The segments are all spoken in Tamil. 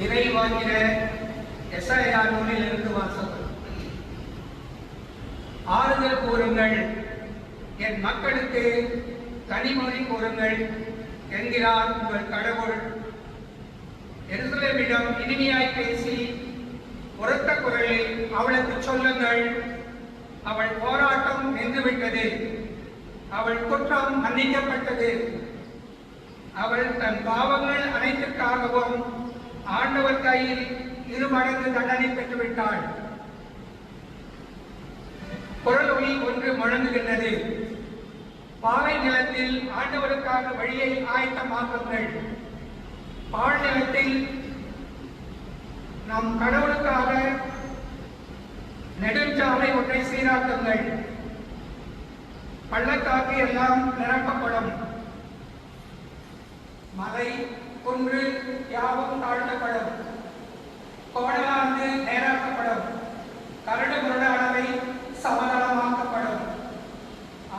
இறைவாக்கின எசாயா நூலில் இருந்து வாசகம். ஆறுதல் கூறுங்கள், என் மக்களுக்கு கனிமொழி கூறுங்கள் என்கிறார் உங்கள் கடவுள். எருசலேமிடம் இனிமையாய் பேசி உரத்த குரலில் அவளுக்கு சொல்லுங்கள், அவள் போராட்டம் நின்றுவிட்டது, அவள் குற்றம் மன்னிக்கப்பட்டது, அவள் தன் பாவங்கள் அனைத்திற்காகவும் ஆண்டவர் கையில் 2 மடங்கு தண்டனை பெற்றுவிட்டாள். குரல் ஒலி ஒன்று முழங்குகின்றது, பாலை நிலத்தில் ஆண்டவருக்காக வழியை ஆயத்தமாக்குங்கள், பால் நிலத்தில் நம் கடவுளுக்காக நெடுஞ்சாலை ஒன்றை சீராக்குங்கள், பள்ளத்தாக்கு எல்லாம் நிரப்பப்படும், மலை குன்று யாவும் தாழ்த்தப்படும், கோணலானது நேராக்கப்படும், கரடு முரடானவை சமதளமாக்கப்படும்,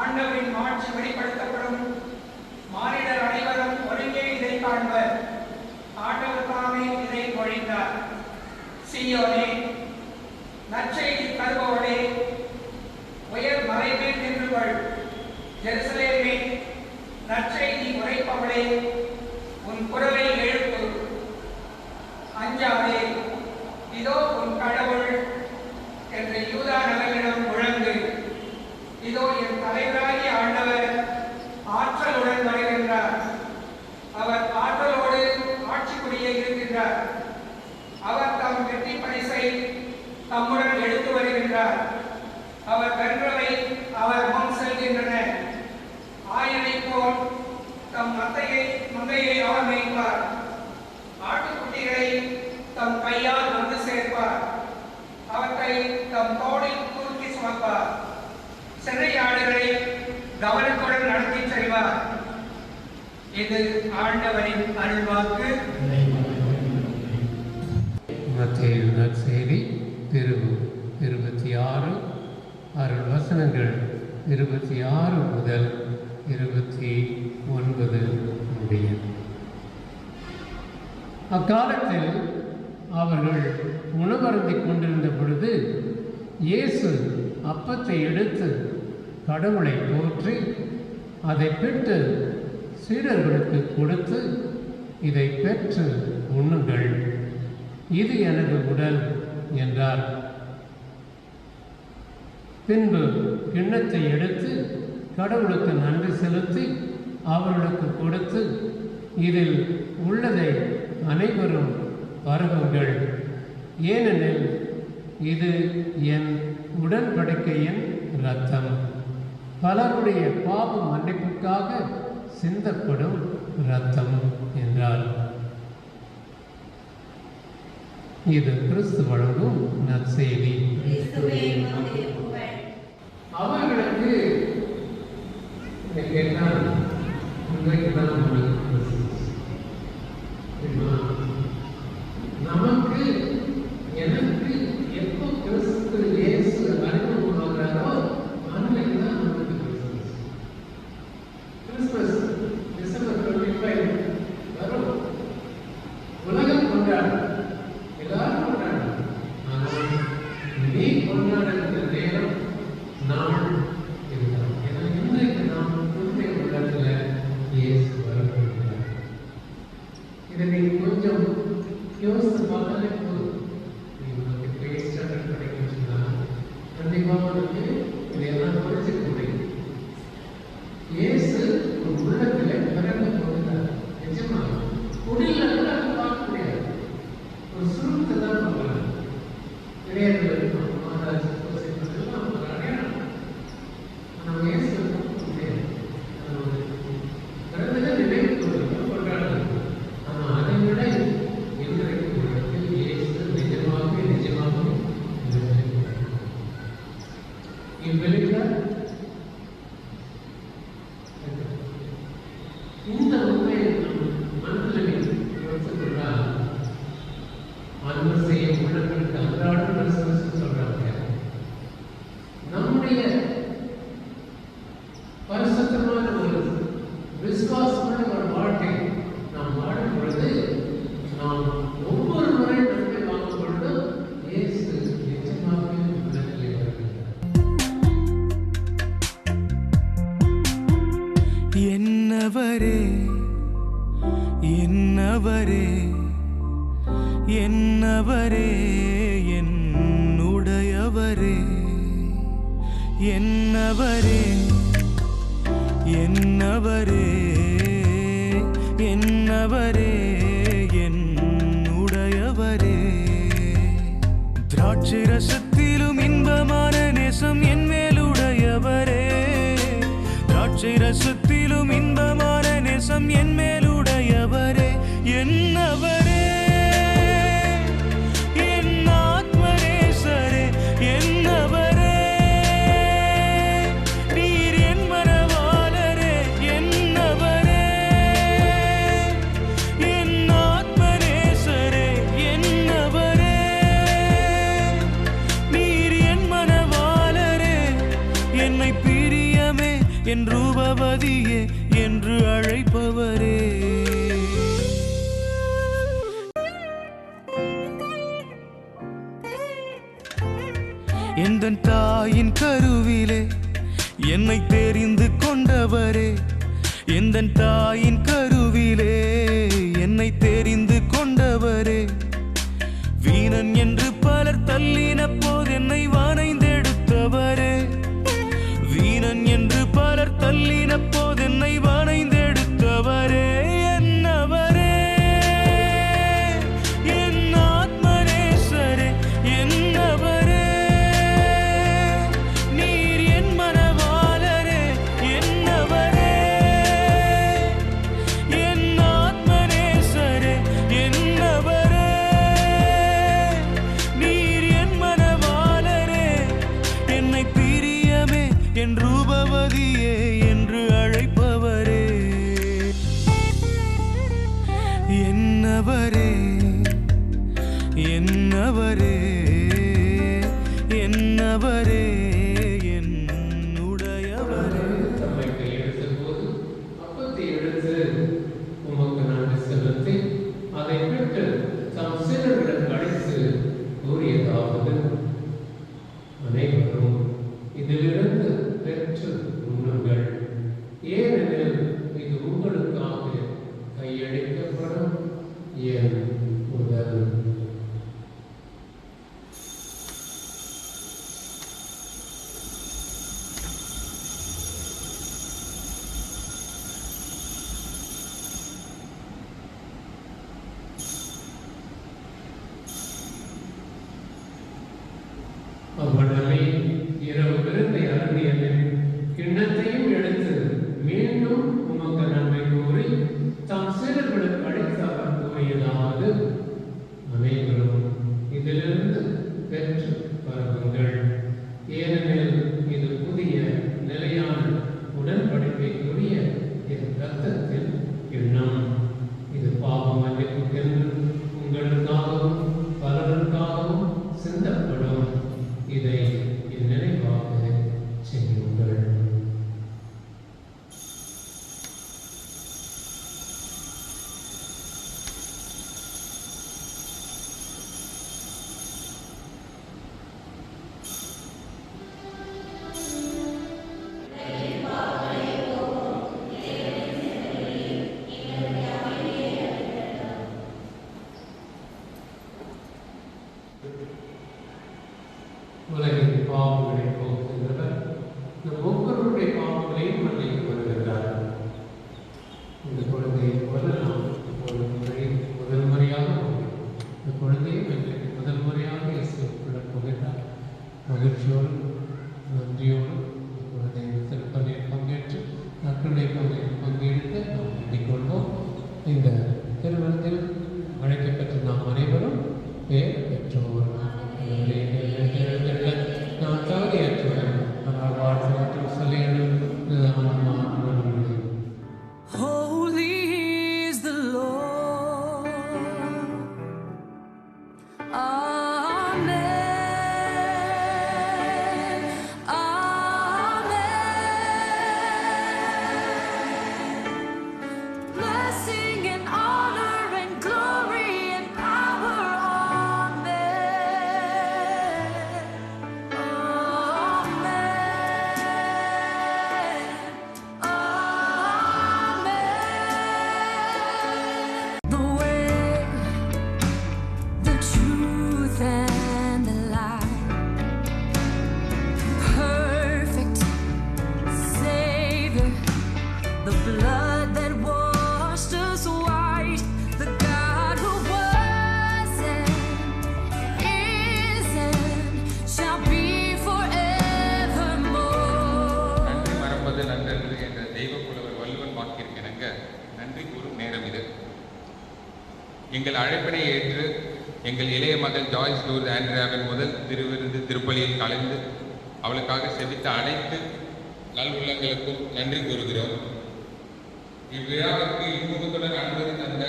ஆண்டவரின் மாட்சி வெளிப்படுத்தப்படும், மானிடர் அனைவரும் ஒருங்கே இதை காண்பர், ஆண்டவர் தாமே இதை மொழிந்தார். சீயோனே, நற்செய்தி தருபவளே, உயர் மலைமேல் நின்றுகள், ஜெருசலேமே, நற்செய்தி உரைப்பவளே, உன் குரலை எழுப்பு, அஞ்சாதே, இதோ உன் கடவுள் என்று யூதா நகரிடம் முழங்கு, இதோ என் தலைவராகிய ஆண்டவர் ஆற்றலுடன் வருகின்றார், அவர் ஆற்றலோடு ஆட்சி புரிய இருக்கின்றார், அவர் தம் வெற்றி பரிசை தம்முடன் எடுத்து வருகின்றார், அவர் வென்றவை அவர் முன் செல்கின்றன, ஆயனை போல் தம் மந்தையை அவர் மேய்ப்பார், ஆட்டுக்குட்டிகளை தம் கையால் வந்து சேர்ப்பார், அவற்றை தம் தோளில் தூக்கி சுமப்பார், சிறையாடுகளை கவனத்துடன் நடத்தி செல்வார். இது ஆண்டவரின் அருள்வாக்கு. மத்தேயு நற்செய்தி பிரிவு 26 அருள் வசனங்கள் 26 முதல் 29 முடிய. அக்காலத்தில் அவர்கள் உணவருந்திக் கொண்டிருந்த பொழுது இயேசு அப்பத்தை எடுத்து கடவுளை போற்றி அதை பெற்று சீடர்களுக்கு கொடுத்து, இதை பெற்று உண்ணுங்கள், இது எனது உடல் என்றார். பின்பு கிண்ணத்தை எடுத்து கடவுளுக்கு நன்றி செலுத்தி அவர்களுக்கு கொடுத்து, இதில் உள்ளதை அனைவரும் பருகுங்கள், ஏனெனில் இது என் உடன்படிக்கையின் இரத்தம், பலருடைய பாவ மன்னிப்புக்காக சிந்தப்படும் இரத்தம் என்றார். இது கிறிஸ்து வழங்கும் நற்செய்தி. அவர்களுக்கு கேட்டால் நமக்கு எனக்கு எப்போ கிறிஸ்து இயேசு அறிமுகமாகிறாரோ அன்னைக்கு தான் நமக்கு கிறிஸ்மஸ். டிசம்பர் 25 வரும், உலகம் கொண்டாடும், எல்லாரும் கொண்டாடும். ஆனால் நீ கொண்டாடுகிற நேரம் நாள் இருக்கிறோம். ஏன்னா இன்றைக்கு நாம் உண்மை உள்ளத்தில் இயேசு வரப்படுகிறார். இதை நீங்க கொஞ்சம் யோசித்து பார்த்தாலே போதும். உங்களுக்கு கிரேஸ் ஸ்டாண்டர்ட் கிடைக்கும்னா கண்டிப்பாக உங்களுக்கு இதையெல்லாம் புரிஞ்சுக்க முடியும். இயேசு ஒரு உள்ளத்தில் பிறந்து போகிறார். நிஜமாக குடில கூட அதை பார்க்க முடியாது, ஒரு சுருக்கத்தை தான் பார்க்கலாம். இடையர்கள் இருக்கும், மாதாஜி எல்லாம் ஒரு அடையாளம். நம்ம இயேசு பார்க்க முடியாது. பிறந்ததை நினைவு கொண்டாடுறது. ஆனால் அதை விட இன்றைக்கு உலகத்தில் இயேசு நிஜமாகவே இவ்விழுக்க என்னவரே என்னவரே என்னுடையவரே என்னவரே என்னவரே என்னவரே என்னுடையவரே திராட்சை ரசத்திலும் இன்பமான நேசம் என் மேலுடையவரே திராட்சை ரசத்திலும் இன்பமான நேசம் என் மேலுடையவரே என்னவரே என் ஆத்மநேசரே என்னவரே நீர் என் மனவாளரே என்னவரே என் ஆத்மநேசரே என்னவரே நீர் என் மனவாளரே என்னை பிரியமே என் ரூபவதியே என்று அழைப்பவரே எந்தன் தாயின் கருவிலே என்னை தெரிந்து கொண்டவரே எந்தன் தாயின் கருவிலே என்னை தெரிந்து கொண்டவரே வீணன் என்று பலர் தள்ளின போது என்னை வணைந்தெடுத்தவரே வீணன் என்று பலர் தள்ளின போது என்னை வணைந்தெடுத்தவரே என்னவரே என் ஆத்மநேசரே என்னவரே நீர் என் மனவாளரே என்னவரே என் ஆத்மநேசரே என்னவரே நீர் என் மனவாளரே என்னை பிரியமே என் ரூபவதியே என்று அழைப்பவரே என்னவரே என்னவரே என்னவரே என்னுடையவரே தம்மை கையெழுத்த போது அப்பத்தை எடுத்து உமக்கு நன்றி செலுத்தி அதை விட்டு தம் சீடர்களுக்கு அழைத்து கூறியதாவது அனைவரும் இதிலிருந்து பெற்று உண்ணுங்கள் ஏனெனில் இது உங்களுக்காக கையளிக்கப்படும் என் உடல். அவ்வளவே இரவு விருந்தை அருந்தியதில் கிண்ணத்தையும் எடுத்து மீண்டும் உமக்கு நன்மை கூறி தம் சீடர்களுக்கு அழைத்து அவர் கூறியதாவது அனைவரும் இதிலிருந்து பெற்று பருகுங்கள் ஏனெனில் இது புதிய நிலையான உடன்படிக்கைக்குரிய என் இரத்தத்தின் கிண்ணம் இது பாவ மன்னிப்புக்கென்று உங்களுக்காகவும் பலருக்காகவும் சிந்தப்படும் இதை என் நினைவாக செய்யுங்கள். உலகின் பாவங்களை போக்குகின்றவர் நம் ஒவ்வொருடைய பாவங்களையும் மன்னித்து வருகிறார். இந்த குழந்தையை போல நாம் ஒரு முறை முதல் முறையாக இந்த குழந்தையை முதல் முறையாக இயேசுக்குள்ள போகிறார். மகிழ்ச்சியோடு நன்றியோடு இந்த குழந்தையை திருப்பலியில் பங்கேற்று நற்கருணை பங்கில் பங்கெடுத்து நாம் எண்ணிக்கொள்வோம். இந்த திருமணத்தில் அழைக்கப்பட்ட நாம் அனைவரும் பேர் பெற்றோர். நான் தகுதியற்றவன் ஆனால் வாழ்க்கை மற்றும் சொல்லிகளும் Holy is the Lord. Amen. எங்கள் அழைப்பினை ஏற்று எங்கள் இளைய மகள் ஜாய்ஸ் லூர்து ஆண்ட்ரியாவின் முதல் திருவிருந்து திருப்பலியில் கலந்து அவளுக்காக செவித்த அனைத்து நல்வுள்ளங்களுக்கும் நன்றி கூறுகிறோம். இவ்விழாவிற்கு இன்முகத்துடன் அனுமதி தந்த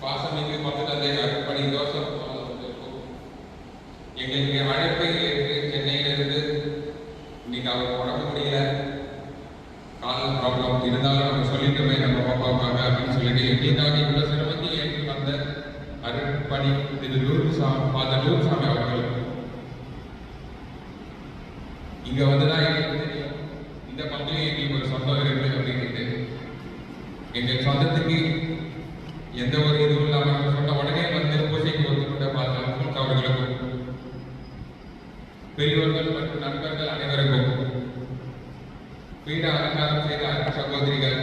பாசமிகு பங்கு தந்தை அருட்பணி ஜோசப் அவர்களுக்கும் எங்களுக்கு அழைப்பை ஏற்று சென்னையிலிருந்து இன்னைக்கு அவர் உடம்பு முடியல, கால் ப்ராப்ளம் இருந்தாலும் நம்ம சொல்லிட்டோமே நம்ம பாப்பாவுக்காக அப்படின்னு சொல்லிட்டு எங்களுக்காக இவ்வளோ சிரமத்தை ஏற்று வந்த அருட்பணி திரு ஃபாதர் லூர்சாமி அவர்களுக்கும் இங்கே வந்துதான் எங்களுக்கு தெரியும் இந்த பங்குலையும் எங்களுக்கு ஒரு சொந்தம் இருக்கு அப்படின்ட்டு. எங்கள் சொந்தத்துக்கு எந்த ஒரு இதுவும் இல்லாமல் நம்ம சொன்ன உடனே வந்து பூஜைக்கு ஒத்துக்கொண்ட ஃபாதர் அவர்களுக்கும் பெரியோர்கள் மற்றும் நண்பர்கள் அனைவருக்கும் பீட அலங்காரம் செய்த அன்பு சகோதரிகள்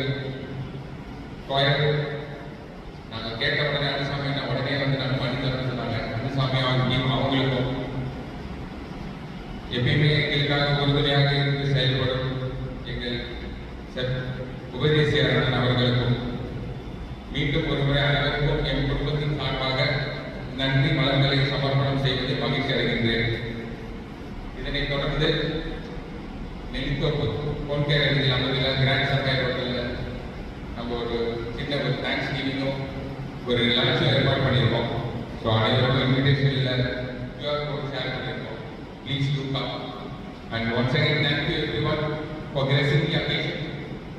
கோயர் நாங்கள் கேட்ட உடனே அனுசாமி உடனே வந்து நாங்கள் பண்ணி தரேன்னு சொன்னாங்க. அனுசாமி அவங்களுக்கும் எப்பயுமே எங்களுக்காக உறுதுணையாக இருந்து செயல்படும் எங்கள் உபதேசிய அண்ணன் அவர்களுக்கும் மீண்டும் ஒருமுறை அனைவருக்கும் என் குடும்பத்தின் சார்பாக நன்றி மலர்களை சமர்ப்பணம் செய்வதை மகிழ்ச்சி அடைகின்றேன். இதனைத் தொடர்ந்து நெல்லித்தோப்பு பொன்கேர் எழுதியில் அமைதியில் கிராண்ட் சர்க்கார் ஹோட்டலில் நம்ம ஒரு சின்ன ஒரு தேங்க்ஸ் கிவிங்கும் ஒரு லஞ்சும் ஏற்பாடு பண்ணியிருக்கோம். ஸோ அனைவருக்கும் இன்விடேஷனில் கியூஆர் கோட் ஷேர் பண்ணியிருக்கோம். Please do come. And once again thank you everyone for gracing the occasion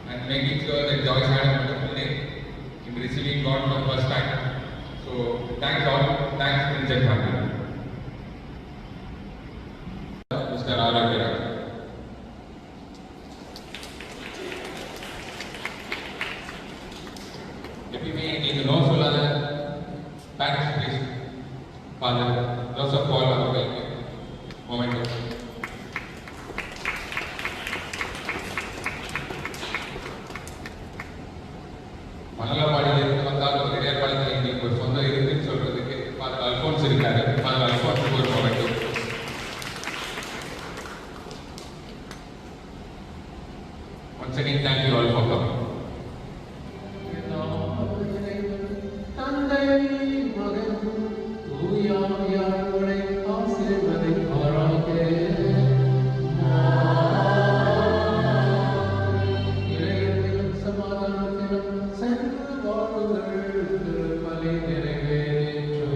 and making sure that Joyce had a wonderful day in receiving God for the first time. So thanks all. Thanks Prince and family. Mr. Aragara. எப்பயுமே எங்களுக்கு நோ சொல்லாத பேரண்ட்ஸ் ப்ளீஸ் ஃபாதர் ஜோசப் பால் அவர்களுக்கு மொமெண்டோ. மணலவாடியிலிருந்து வந்தால் ஒரு இடையப்பாளத்தில் எங்களுக்கு ஒரு சொந்தம் இருக்குன்னு சொல்றதுக்கு ஃபாதர் அல்போன்ஸ் இருக்காரு. ஃபாதர் அல்போன்ஸுக்கு ஒரு memento. Once again, thank you all for coming. தந்தை மகன் தூயாவியாரை ஆசீர்வதிப்பாராக. இளையத்திலும் சமாதானத்திலும் சென்று வாழுங்கள். திருப்பலி நிறைவேறிற்று.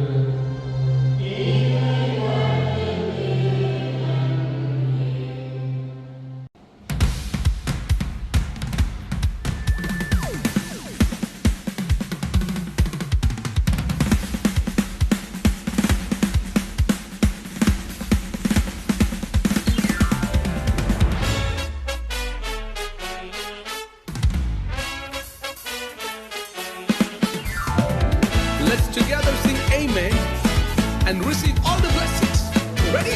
Let's together sing amen and receive all the blessings. Ready?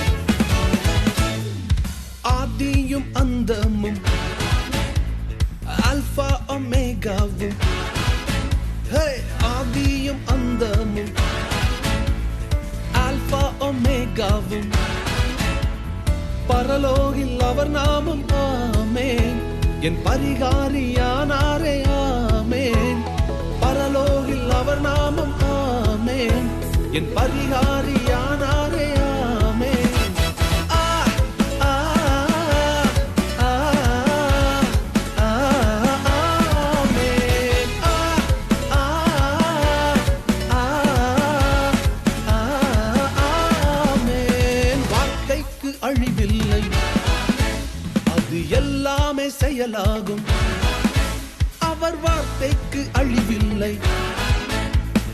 ஆதியும் அந்தமும் ஆல்பா ஒமேகாவும். ஹே, ஆதியும் அந்தமும் ஆல்பா ஒமேகாவும். பரலோகில் அவர் நாமம் ஆமேன். என் பரிகாரியானாரே ஆமேன். பரலோகில் அவர் நாமம் ஆமேன். என் பரிகாரியானாரே ஆமேன். ஆ ஆ ஆ ஆமேன். ஆ ஆ ஆமேன். வார்த்தைக்கு அழிவில்லை, அது எல்லாமே செயலாகும். அவர் வார்த்தைக்கு அழிவில்லை,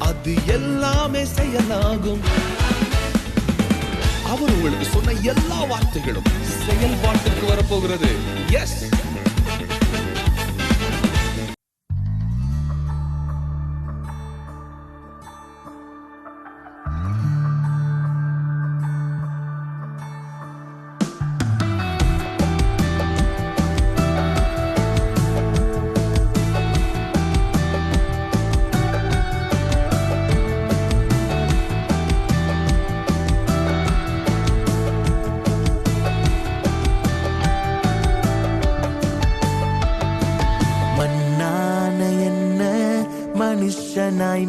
அது எல்லாமே செயலாகும். அவர் உங்களுக்கு சொன்ன எல்லா வார்த்தைகளும் செயல்பாட்டுக்கு வரப்போகிறது. எஸ்.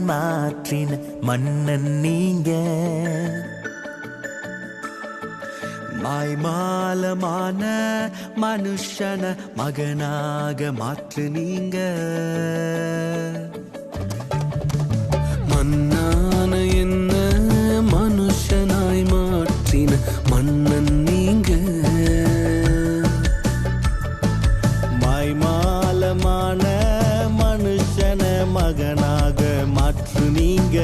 மாற்றின மன்னன் நீங்க. மாய்மாலமான மனுஷன மகனாக மாற்று நீங்க. மன்னான என்ன மனுஷனாய் மாற்றின மன்னன் நீங்க. மாய்மாலமான மனுஷன மகனாக மாற்று நீங்க.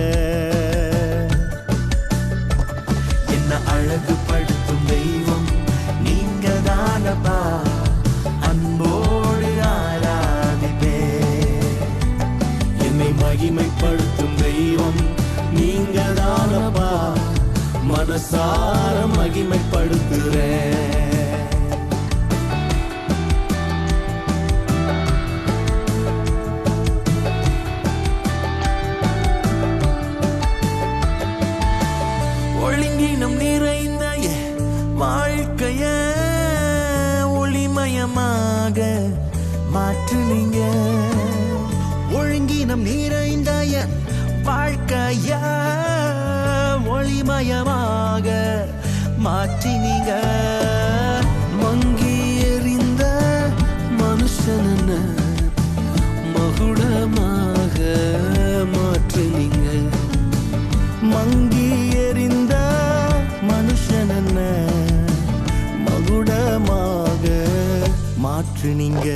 என்ன அழகுபடுத்தும் தெய்வம் நீங்க தானப்பா, அன்போடு ஆராதிப்பே. என்னை மகிமைப்படுத்தும் தெய்வம் நீங்க தானப்பா, மனசார மகிமைப்படுத்துறேன். ஒழுங்கினம் நிறைந்த வாழ்க்கைய ஒளிமயமாக மாற்றுனீங்க. ஒழுங்கினம் நிறைந்த வாழ்க்கைய ஒளிமயமாக மாற்றினீங்க. மங்கி எறிந்த மனுஷன மகுடமாக மாற்றினீங்க. மங்கி எறிந்த மனுஷன மகுடமாக மாற்றுனீங்க.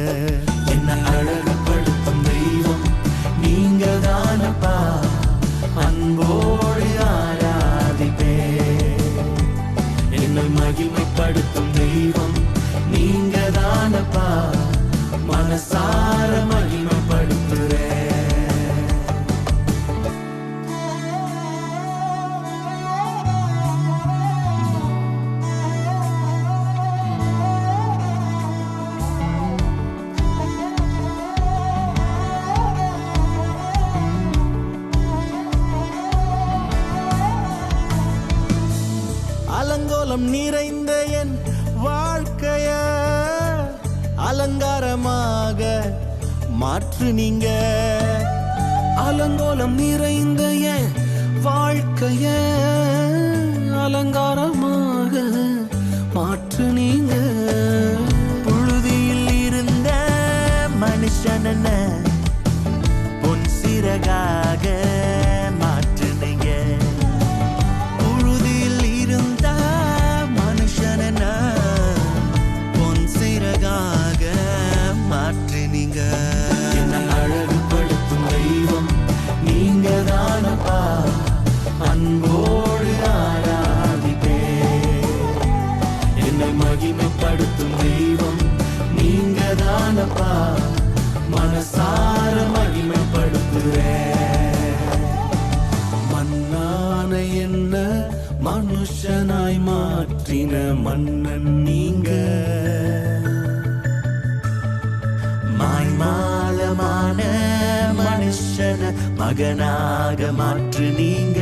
என்ன அழகுபடுத்தும் தெய்வம் நீங்க தானப்பா, அன்போடு ஆராதிப்பே. என்னை மகிமைப்படுத்தும் தெய்வம் நீங்க தானப்பா, மனசார மகிமைப்படுத்துறேன். அலங்கோலம் நிறைந்த என் வாழ்க்கைய அலங்காரமாக மாற்று நீங்க. அலங்கோலம் நிறைந்த என் வாழ்க்கைய அலங்காரமாக மாற்று நீங்க. புழுதியில் இருந்த மனுஷன பொன் சிறகாக மாற்றுனீங்க. புழுதியில் இருந்த மனுஷன பொன் சிறகாக மாற்றுனீங்க. என்ன அழகுபடுத்தும் தெய்வம் நீங்க தானப்பா, அன்போடு ஆராதிப்பே. என்னை மகிமைப்படுத்தும் தெய்வம் நீங்க தானப்பா, மனசார மகிமைப்படுத்துறேன். மன்னான என்ன மனுஷனாய் மாற்றின மன்னன் நீங்க. மாய்மாலமான மனுஷன மகனாக மாற்று நீங்க.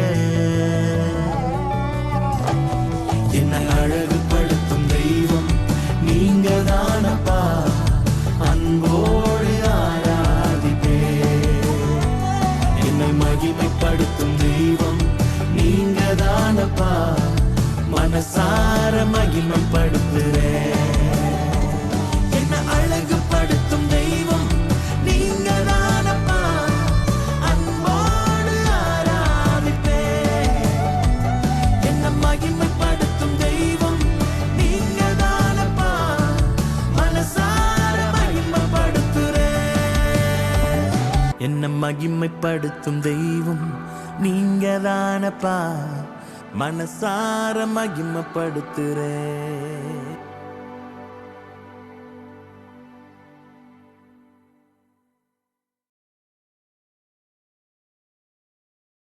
என்ன அழகுபடுத்தும் தெய்வம் நீங்க தானப்பா, அன்போடு ஆராதிப்பே. என்னை மகிமைப்படுத்தும் தெய்வம் நீங்க தானப்பா, மனசார மகிமைப்படுத்துறேன். என்ன அழகுபடுத்தும் தெய்வம் நீங்க தானப்பா, அன்போடு ஆராதிப்பே. என்ன மகிமைப்படுத்தும் தெய்வம் நீங்க தானப்பா, மனசார மகிமைப்படுத்துறேன். என்ன மகிமைப்படுத்தும் தெய்வம் நீங்க தானப்பா, மனசார மகிமைப்படுத்துறேன்.